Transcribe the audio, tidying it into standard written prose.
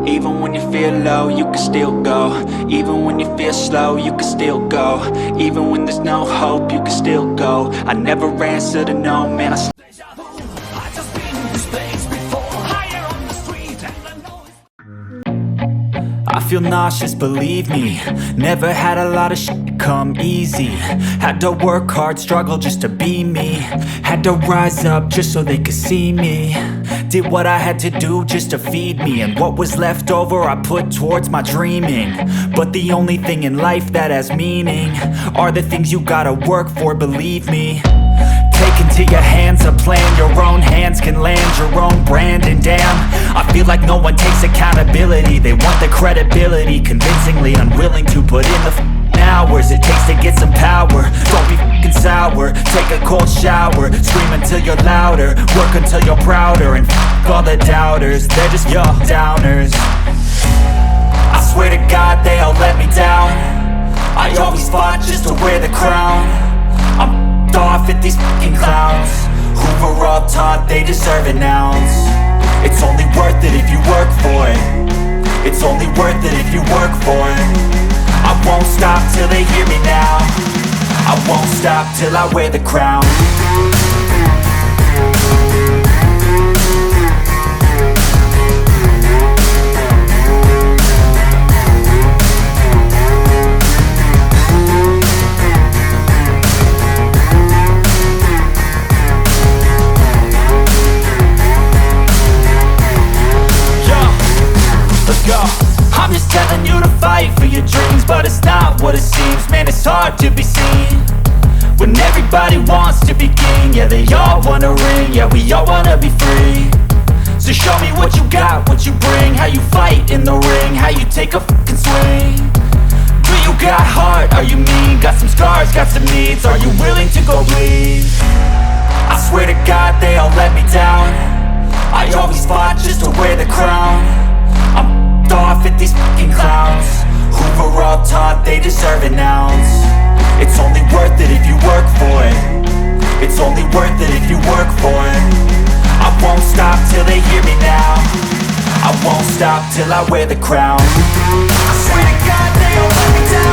Even when you feel low, you can still go. Even when you feel slow, you can still go. Even when there's no hope, you can still go. I never answer to no, man, I feel nauseous, believe me. Never had a lot of shit come easy. Had to work hard, struggle just to be me. Had to rise up just so they could see me. Did what I had to do just to feed me. And what was left over I put towards my dreaming. But the only thing in life that has meaning are the things you gotta work for, believe me. Take into your hands a plan. Your own hands can land your own brand. And damn, I feel like no one takes accountability. They want the credibility, convincingly unwilling to put in the hours it takes to get some power. Don't be f***ing sour, take a cold shower. Scream until you're louder, work until you're prouder. And f*** all the doubters, they're just your downers. I swear to God they all let me down. I always fought just to wear the crown. I'm off at these fucking clowns who were all taught they deserve an ounce. It's only worth it if you work for it. It's only worth it if you work for it. I won't stop till they hear me now. I won't stop till I wear the crown. I'm just telling you to fight for your dreams, but it's not what it seems. Man, it's hard to be seen when everybody wants to be king. Yeah, they all wanna ring, yeah, we all wanna be free. So show me what you got, what you bring. How you fight in the ring, how you take a fucking swing. Do you got heart, are you mean? Got some scars, got some needs, are you willing to go bleed? I swear to God they all let me down. I always fought just to wear the crown. I'm off at these fucking clowns who were all taught they deserve an ounce. It's only worth it if you work for it. It's only worth it if you work for it. I won't stop till they hear me now. I won't stop till I wear the crown. I swear to God they all let me down.